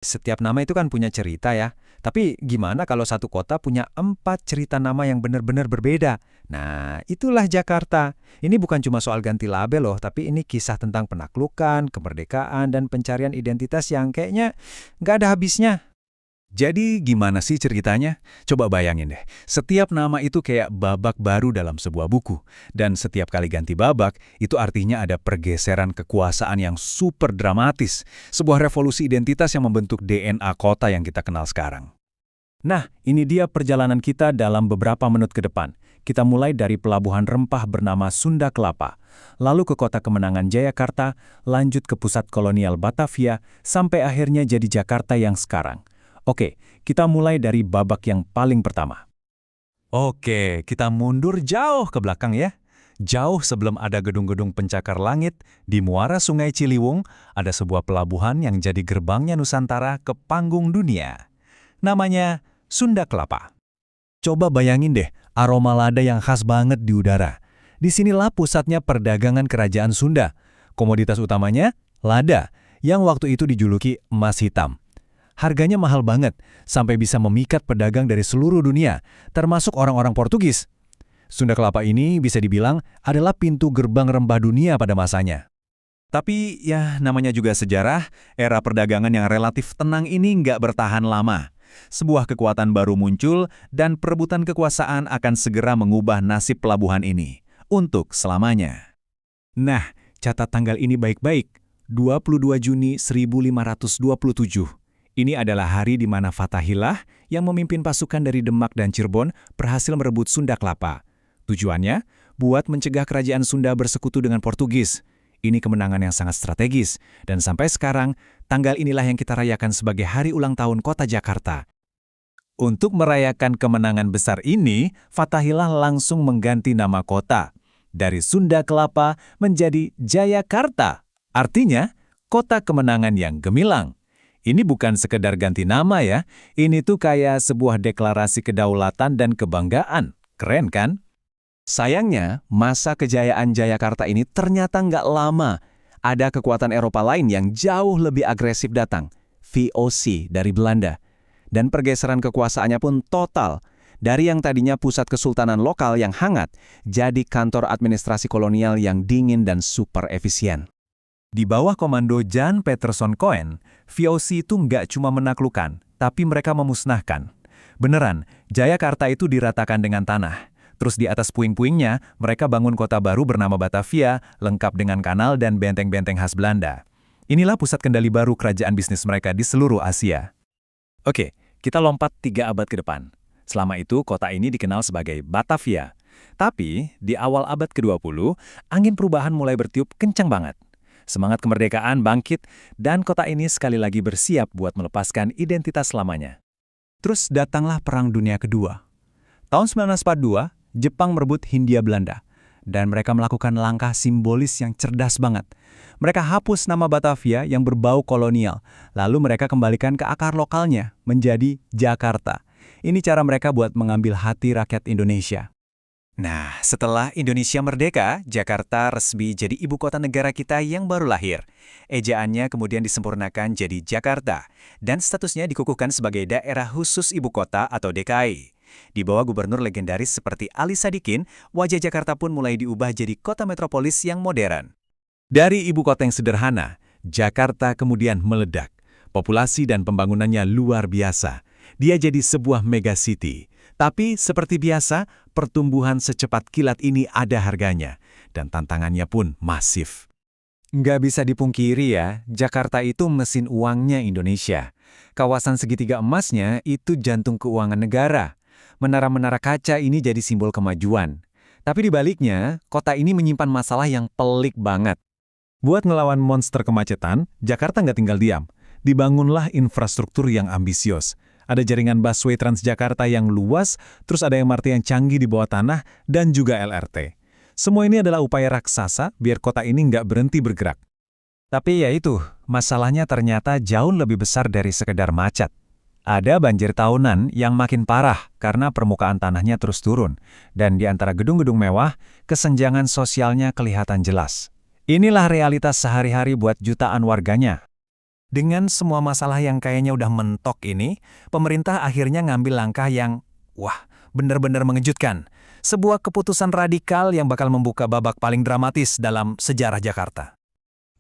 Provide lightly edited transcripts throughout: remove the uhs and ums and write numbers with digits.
Setiap nama itu kan punya cerita ya. Tapi gimana kalau satu kota punya 4 cerita nama yang benar-benar berbeda? Nah, itulah Jakarta. Ini bukan cuma soal ganti label loh, tapi ini kisah tentang penaklukan, kemerdekaan, dan pencarian identitas yang kayaknya nggak ada habisnya. Jadi gimana sih ceritanya? Coba bayangin deh, setiap nama itu kayak babak baru dalam sebuah buku. Dan setiap kali ganti babak, itu artinya ada pergeseran kekuasaan yang super dramatis. Sebuah revolusi identitas yang membentuk DNA kota yang kita kenal sekarang. Nah, ini dia perjalanan kita dalam beberapa menit ke depan. Kita mulai dari pelabuhan rempah bernama Sunda Kelapa, lalu ke kota kemenangan Jayakarta, lanjut ke pusat kolonial Batavia, sampai akhirnya jadi Jakarta yang sekarang. Oke, kita mulai dari babak yang paling pertama. Oke, kita mundur jauh ke belakang ya. Jauh sebelum ada gedung-gedung pencakar langit, di muara Sungai Ciliwung, ada sebuah pelabuhan yang jadi gerbangnya Nusantara ke panggung dunia. Namanya Sunda Kelapa. Coba bayangin deh, aroma lada yang khas banget di udara. Disinilah pusatnya perdagangan kerajaan Sunda. Komoditas utamanya, lada, yang waktu itu dijuluki emas hitam. Harganya mahal banget, sampai bisa memikat pedagang dari seluruh dunia, termasuk orang-orang Portugis. Sunda Kelapa ini bisa dibilang adalah pintu gerbang rempah dunia pada masanya. Tapi ya namanya juga sejarah, era perdagangan yang relatif tenang ini nggak bertahan lama. Sebuah kekuatan baru muncul dan perebutan kekuasaan akan segera mengubah nasib pelabuhan ini. Untuk selamanya. Nah, catat tanggal ini baik-baik. 22 Juni 1527. Ini adalah hari di mana Fathahillah yang memimpin pasukan dari Demak dan Cirebon berhasil merebut Sunda Kelapa. Tujuannya, buat mencegah kerajaan Sunda bersekutu dengan Portugis. Ini kemenangan yang sangat strategis, dan sampai sekarang, tanggal inilah yang kita rayakan sebagai hari ulang tahun kota Jakarta. Untuk merayakan kemenangan besar ini, Fathahillah langsung mengganti nama kota. Dari Sunda Kelapa menjadi Jayakarta. Artinya, kota kemenangan yang gemilang. Ini bukan sekedar ganti nama ya, ini tuh kayak sebuah deklarasi kedaulatan dan kebanggaan. Keren kan? Sayangnya, masa kejayaan Jayakarta ini ternyata nggak lama. Ada kekuatan Eropa lain yang jauh lebih agresif datang, VOC dari Belanda. Dan pergeseran kekuasaannya pun total. Dari yang tadinya pusat kesultanan lokal yang hangat, jadi kantor administrasi kolonial yang dingin dan super efisien. Di bawah komando Jan Peterson Coen, VOC itu nggak cuma menaklukkan, tapi mereka memusnahkan. Beneran, Jayakarta itu diratakan dengan tanah. Terus di atas puing-puingnya, mereka bangun kota baru bernama Batavia, lengkap dengan kanal dan benteng-benteng khas Belanda. Inilah pusat kendali baru kerajaan bisnis mereka di seluruh Asia. Oke, kita lompat 3 abad ke depan. Selama itu, kota ini dikenal sebagai Batavia. Tapi, di awal abad ke-20, angin perubahan mulai bertiup kencang banget. Semangat kemerdekaan bangkit, dan kota ini sekali lagi bersiap buat melepaskan identitas lamanya. Terus datanglah Perang Dunia Kedua. Tahun 1942, Jepang merebut Hindia Belanda, dan mereka melakukan langkah simbolis yang cerdas banget. Mereka hapus nama Batavia yang berbau kolonial, lalu mereka kembalikan ke akar lokalnya, menjadi Jakarta. Ini cara mereka buat mengambil hati rakyat Indonesia. Nah, setelah Indonesia merdeka, Jakarta resmi jadi ibu kota negara kita yang baru lahir. Ejaannya kemudian disempurnakan jadi Jakarta, dan statusnya dikukuhkan sebagai daerah khusus ibu kota atau DKI. Di bawah gubernur legendaris seperti Ali Sadikin, wajah Jakarta pun mulai diubah jadi kota metropolis yang modern. Dari ibu kota yang sederhana, Jakarta kemudian meledak. Populasi dan pembangunannya luar biasa. Dia jadi sebuah megacity. Tapi seperti biasa, pertumbuhan secepat kilat ini ada harganya. Dan tantangannya pun masif. Nggak bisa dipungkiri ya, Jakarta itu mesin uangnya Indonesia. Kawasan segitiga emasnya itu jantung keuangan negara. Menara-menara kaca ini jadi simbol kemajuan. Tapi di baliknya, kota ini menyimpan masalah yang pelik banget. Buat ngelawan monster kemacetan, Jakarta nggak tinggal diam. Dibangunlah infrastruktur yang ambisius. Ada jaringan busway Transjakarta yang luas, terus ada MRT yang canggih di bawah tanah, dan juga LRT. Semua ini adalah upaya raksasa biar kota ini nggak berhenti bergerak. Tapi ya itu, masalahnya ternyata jauh lebih besar dari sekedar macet. Ada banjir tahunan yang makin parah karena permukaan tanahnya terus turun, dan di antara gedung-gedung mewah, kesenjangan sosialnya kelihatan jelas. Inilah realitas sehari-hari buat jutaan warganya. Dengan semua masalah yang kayaknya udah mentok ini, pemerintah akhirnya ngambil langkah yang, wah, benar-benar mengejutkan. Sebuah keputusan radikal yang bakal membuka babak paling dramatis dalam sejarah Jakarta.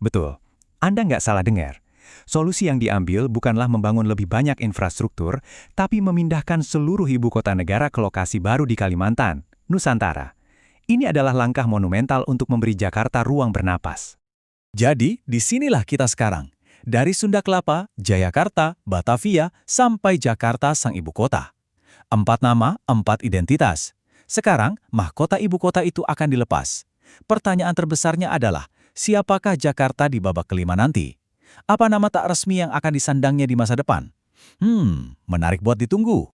Betul. Anda nggak salah dengar. Solusi yang diambil bukanlah membangun lebih banyak infrastruktur, tapi memindahkan seluruh ibu kota negara ke lokasi baru di Kalimantan, Nusantara. Ini adalah langkah monumental untuk memberi Jakarta ruang bernapas. Jadi, disinilah kita sekarang. Dari Sunda Kelapa, Jayakarta, Batavia, sampai Jakarta sang ibu kota. 4 nama, 4 identitas. Sekarang, mahkota ibu kota itu akan dilepas. Pertanyaan terbesarnya adalah, siapakah Jakarta di babak kelima nanti? Apa nama tak resmi yang akan disandangnya di masa depan? Menarik buat ditunggu.